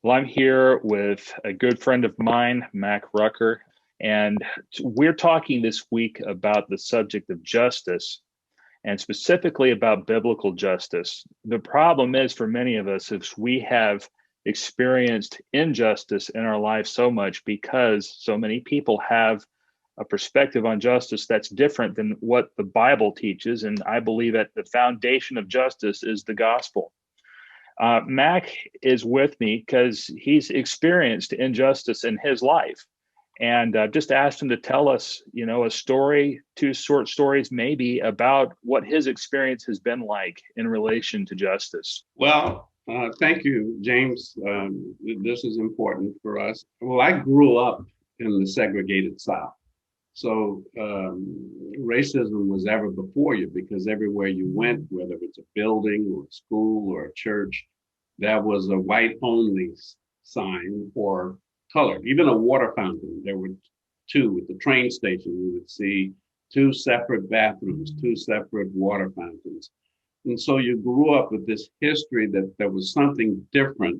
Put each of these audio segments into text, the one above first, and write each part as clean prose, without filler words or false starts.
Well, I'm here with a good friend of mine, Mack Rucker, and we're talking this week about the subject of justice and specifically about biblical justice. The problem is for many of us is we have experienced injustice in our life so much because so many people have a perspective on justice that's different than what the Bible teaches. And I believe that the foundation of justice is the gospel. Mac is with me because he's experienced injustice in his life. And just asked him to tell us, a story, two short stories maybe about what his experience has been like in relation to justice. Thank you, James. This is important for us. Well, I grew up in the segregated South. So racism was ever before you because everywhere you went, whether it's a building or a school or a church, that was a white only sign or color. Even a water fountain, there were two. At the train station, you would see two separate bathrooms, two separate water fountains. And so you grew up with this history that there was something different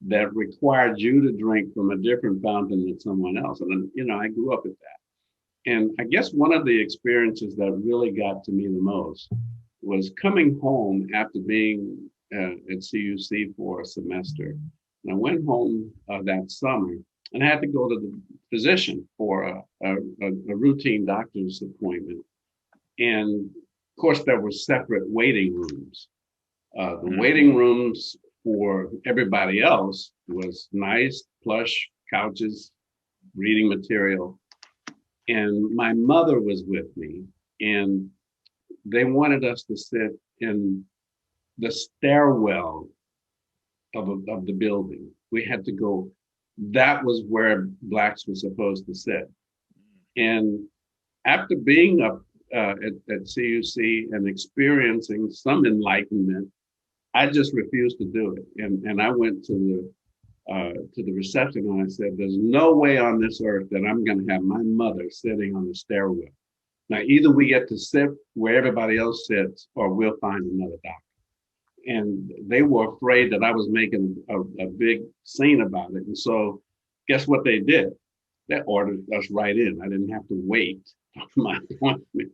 that required you to drink from a different fountain than someone else. And, I grew up with that. And I guess one of the experiences that really got to me the most was coming home after being at CUC for a semester. And I went home that summer and I had to go to the physician for a routine doctor's appointment. And of course, there were separate waiting rooms. The waiting rooms for everybody else was nice, plush couches, reading material. And my mother was with me, and they wanted us to sit in the stairwell of the building. We had to go, that was where Blacks were supposed to sit. And after being up at CUC and experiencing some enlightenment, I just refused to do it. And I went to the reception and I said, there's no way on this earth that I'm going to have my mother sitting on the stairwell. Now, either we get to sit where everybody else sits or we'll find another doctor. And they were afraid that I was making a big scene about it. And so guess what they did? They ordered us right in. I didn't have to wait for my appointment.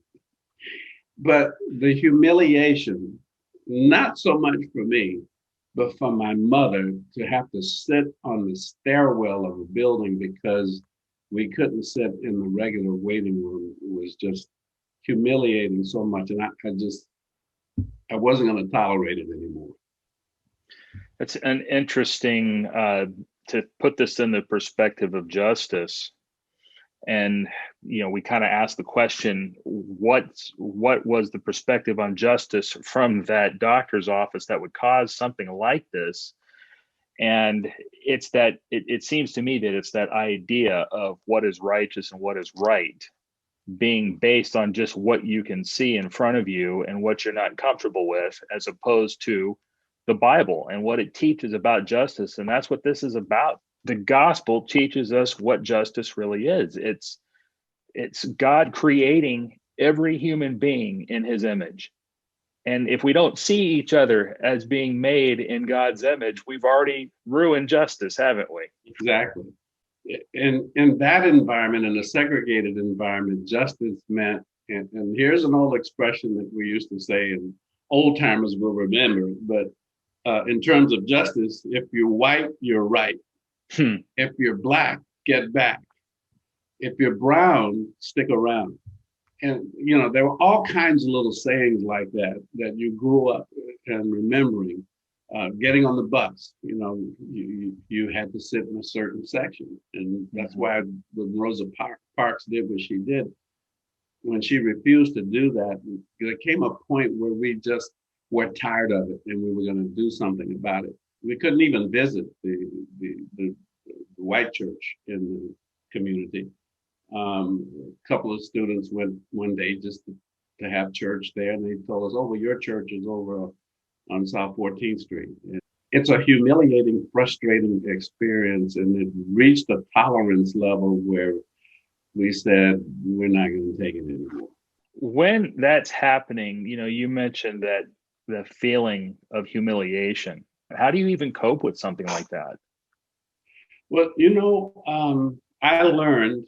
But the humiliation, not so much for me, but for my mother to have to sit on the stairwell of a building because we couldn't sit in the regular waiting room was just humiliating so much. And I wasn't going to tolerate it anymore. It's an interesting to put this in the perspective of justice. And we kind of asked the question, what was the perspective on justice from that doctor's office that would cause something like this? And it's that it seems to me that it's that idea of what is righteous and what is right being based on just what you can see in front of you and what you're not comfortable with, as opposed to the Bible and what it teaches about justice. And that's what this is about. The gospel teaches us what justice really is. It's God creating every human being in his image. And if we don't see each other as being made in God's image, we've already ruined justice, haven't we? Exactly. In that environment, in a segregated environment, justice meant, and here's an old expression that we used to say, and old timers will remember, but in terms of justice, if you're white, you're right. If you're Black, get back. If you're brown, stick around. And, there were all kinds of little sayings like that you grew up and remembering. Getting on the bus, you had to sit in a certain section. And that's why when Rosa Parks did what she did, when she refused to do that, there came a point where we just were tired of it and we were going to do something about it. We couldn't even visit the white church in the community. A couple of students went one day just to have church there, and they told us, "Oh, well, your church is over on South 14th Street." It's a humiliating, frustrating experience, and it reached a tolerance level where we said we're not going to take it anymore. When that's happening, you mentioned that the feeling of humiliation. How do you even cope with something like that? Well, I learned,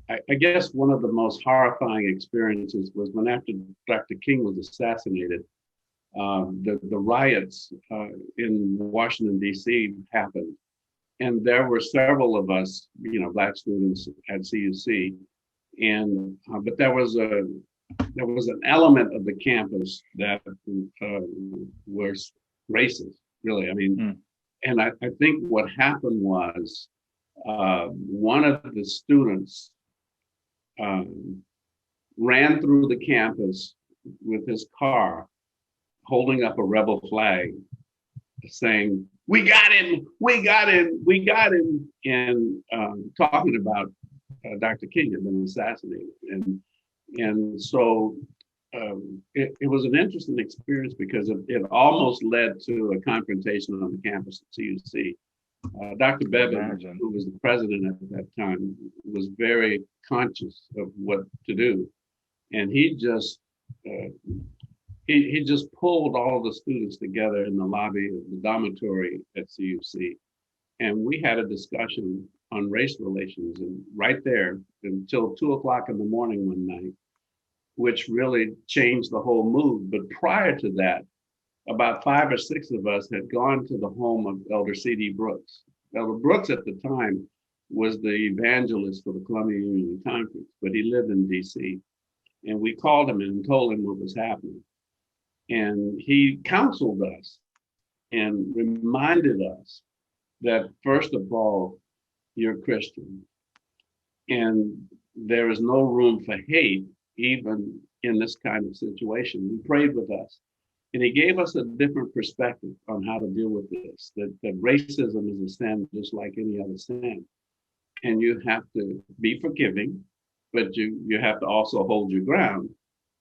I guess one of the most horrifying experiences was when after Dr. King was assassinated, the riots in Washington, D.C. happened. And there were several of us, Black students at CUC. And but there was an element of the campus that was racist, really. I mean, and I think what happened was one of the students ran through the campus with his car, holding up a rebel flag, saying, "We got him! We got him! We got him!" And talking about Dr. King had been assassinated, and so it was an interesting experience because it almost led to a confrontation on the campus at CUC. Dr. Bevan, who was the president at that time, was very conscious of what to do, and he just pulled all the students together in the lobby of the dormitory at CUC, and we had a discussion on race relations, and right there until 2 o'clock in the morning one night, which really changed the whole mood. But prior to that, about 5 or 6 of us had gone to the home of Elder C.D. Brooks. Elder Brooks at the time was the evangelist for the Columbia Union Conference, but he lived in D.C. And we called him and told him what was happening. And he counseled us and reminded us that, first of all, you're Christian. And there is no room for hate, even in this kind of situation. He prayed with us. And he gave us a different perspective on how to deal with this, that racism is a sin just like any other sin. And you have to be forgiving, but you have to also hold your ground.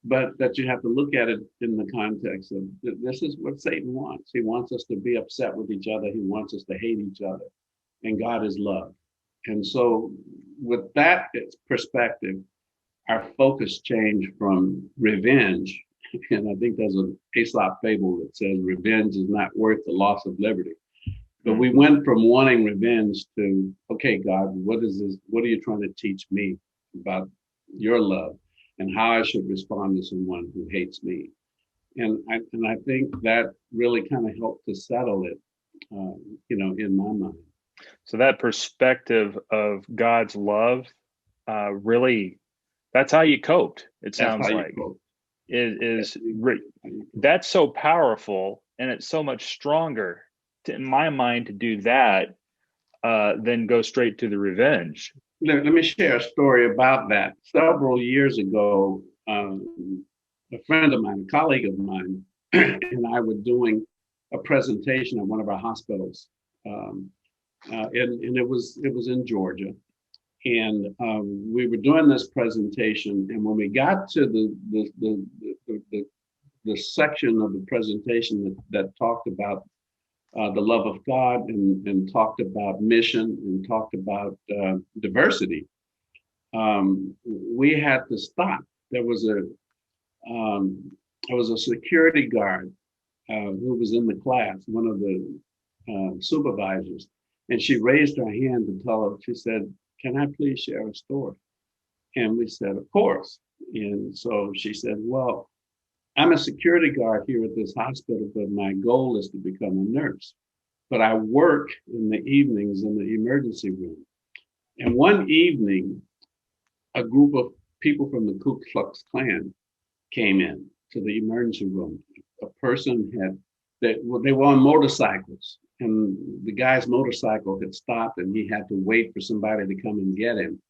But that you have to look at it in the context of this is what Satan wants. He wants us to be upset with each other. He wants us to hate each other. And God is love. And so with that perspective, our focus changed from revenge. And I think there's an Aesop fable that says revenge is not worth the loss of liberty. But we went from wanting revenge to, okay, God, what is this? What are you trying to teach me about your love and how I should respond to someone who hates me? And I think that really kind of helped to settle it, in my mind. So that perspective of God's love, really, that's how you coped. It sounds like that's so powerful, and it's so much stronger, in my mind, to do that than go straight to the revenge. Let me share a story about that. Several years ago, a friend of mine, a colleague of mine, and I were doing a presentation at one of our hospitals, and it was in Georgia, and we were doing this presentation. And when we got to the section of the presentation that talked about the love of God and talked about mission and talked about diversity, we had to stop. There was a security guard who was in the class, one of the supervisors, and she raised her hand to tell her. She said, "Can I please share a story?" And we said, "Of course." And so she said, "Well, I'm a security guard here at this hospital, but my goal is to become a nurse. But I work in the evenings in the emergency room. And one evening, a group of people from the Ku Klux Klan came in to the emergency room. A person they were on motorcycles, and the guy's motorcycle had stopped, and he had to wait for somebody to come and get him.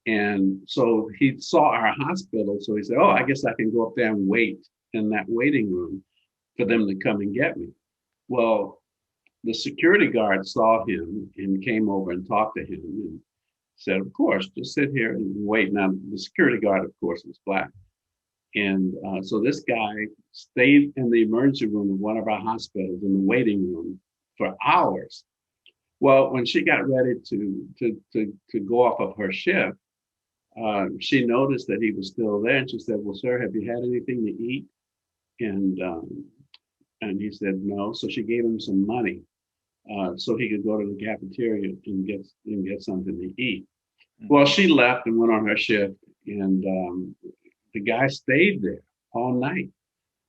And so he saw our hospital, so he said, "Oh, I guess I can go up there and wait in that waiting room for them to come and get me." Well, the security guard saw him and came over and talked to him and said, "Of course, just sit here and wait." Now, the security guard, of course, was Black. And so this guy stayed in the emergency room of one of our hospitals in the waiting room for hours. Well, when she got ready to go off of her shift, she noticed that he was still there, and she said, "Well, sir, have you had anything to eat?" And he said, "No." So she gave him some money, and she said, "Well, sir, have you had anything to eat?" And he said, "No." So she gave him some money, and she said, "Well, sir, have you had anything to eat?" And he said, "No." So she gave him some money, and she said, "Well, sir, have you had anything to eat?" And he said, "No." So she gave him some money, so he could go to the cafeteria and get something to eat. Well, she left and went on her shift, and the guy stayed there all night.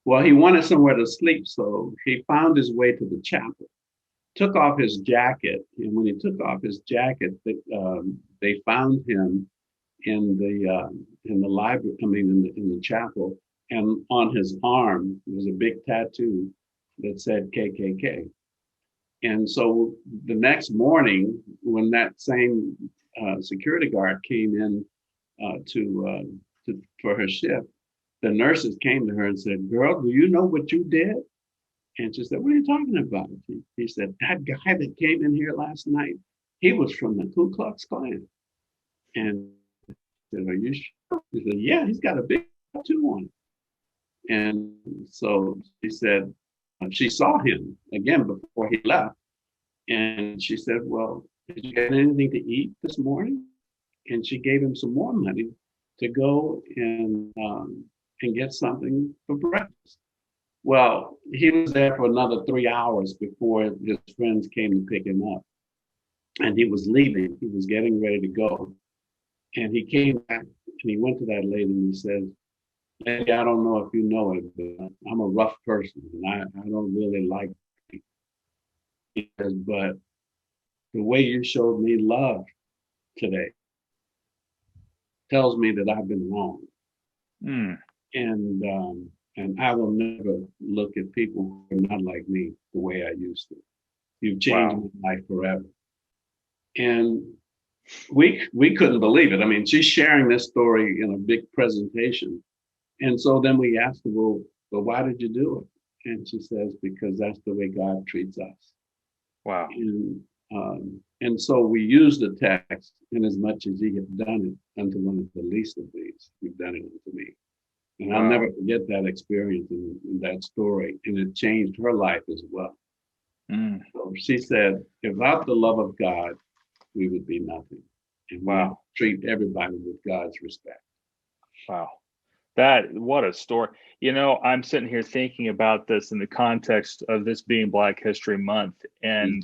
Well, he wanted somewhere to sleep, so he found his way to the chapel, took off his jacket, and when he took off his jacket, they found him in the library, I mean, in the chapel, and on his arm was a big tattoo that said KKK. And so the next morning, when that same security guard came in for her shift, the nurses came to her and said, "Girl, do you know what you did?" And she said, "What are you talking about?" He said, "That guy that came in here last night, he was from the Ku Klux Klan." And I said, "Are you sure?" He said, "Yeah, he's got a big tattoo on it." And so she said, she saw him again before he left. And she said, "Well, did you get anything to eat this morning?" And she gave him some more money to go and get something for breakfast. Well, he was there for another 3 hours before his friends came to pick him up. And he was leaving. He was getting ready to go. And he came back and he went to that lady and he said, "Lady, I don't know if you know it, but I'm a rough person and I don't really like it." He says, "But the way you showed me love today tells me that I've been wrong. Mm. And I will never look at people who are not like me the way I used to. You've changed Wow. my life forever." And we couldn't believe it. I mean, she's sharing this story in a big presentation. And so then we asked her, well, why did you do it? And she says, "Because that's the way God treats us." Wow. And so we use the text, "In as much as ye have done it unto one of the least of these, you've done it unto me." And I'll Wow. never forget that experience in that story. And it changed her life as well. Mm. So she said, without the love of God, we would be nothing. And we have to Wow. treat everybody with God's respect. Wow. What a story. I'm sitting here thinking about this in the context of this being Black History Month, Mm. and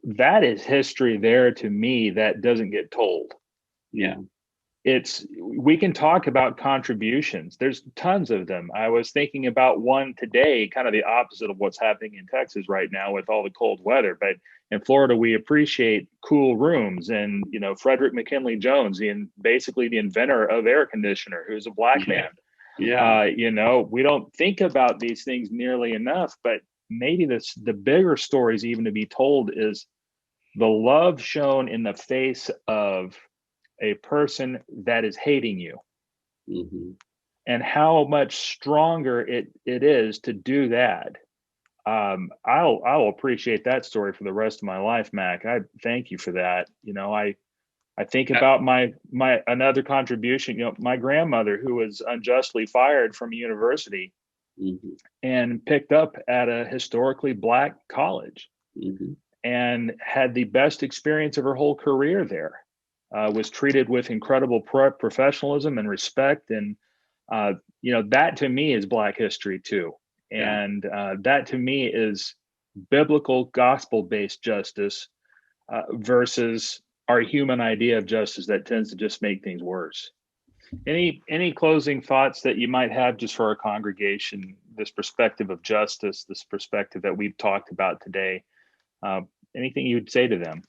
that is history there to me that doesn't get told. Yeah. We can talk about contributions. There's tons of them. I was thinking about one today, kind of the opposite of what's happening in Texas right now with all the cold weather. But in Florida, we appreciate cool rooms. And, Frederick McKinley Jones, basically the inventor of air conditioner, who's a Black Yeah. man. Yeah. We don't think about these things nearly enough, but maybe the bigger stories even to be told is the love shown in the face of a person that is hating you, Mm-hmm. and how much stronger it is to do that. I'll appreciate that story for the rest of my life, Mac. I thank you for that. I think about my another contribution. My grandmother, who was unjustly fired from a university Mm-hmm. and picked up at a historically Black college, Mm-hmm. and had the best experience of her whole career there. Was treated with incredible professionalism and respect, and that to me is Black history too, Yeah. and that to me is biblical, gospel-based justice versus our human idea of justice that tends to just make things worse. Any closing thoughts that you might have just for our congregation? This perspective of justice, this perspective that we've talked about today. Uh, Anything you'd say to them?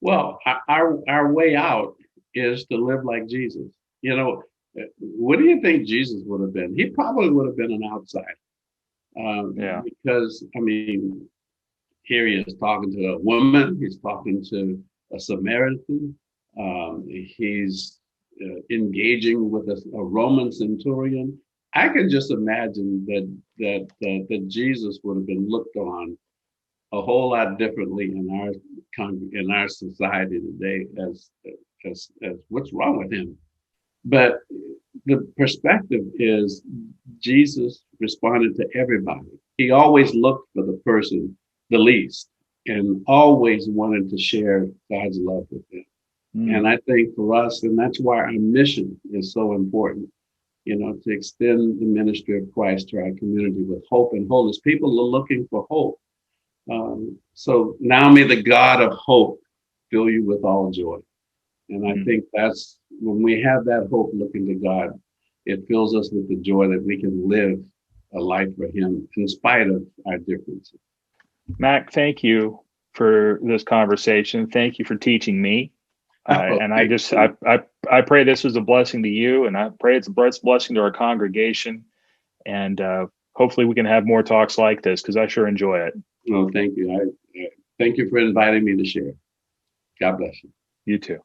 Well, our way out is to live like Jesus. You know, what do you think Jesus would have been? He probably would have been an outsider, Yeah. because I mean, here he is talking to a woman. He's talking to a Samaritan. He's engaging with a Roman centurion. I can just imagine that Jesus would have been looked on a whole lot differently in our society today as what's wrong with him. But the perspective is Jesus responded to everybody. He always looked for the person the least and always wanted to share God's love with them. And Mm. I think for us, and that's why our mission is so important. to extend the ministry of Christ to our community with hope and wholeness. People are looking for hope. So now may the God of hope fill you with all joy. And I think that's when we have that hope looking to God, it fills us with the joy that we can live a life for Him in spite of our differences. Mack, thank you for this conversation. Thank you for teaching me. And I pray this was a blessing to you, and I pray it's a blessing to our congregation. And hopefully we can have more talks like this, because I sure enjoy it. Oh, thank you. I thank you for inviting me to share. God bless you. You too.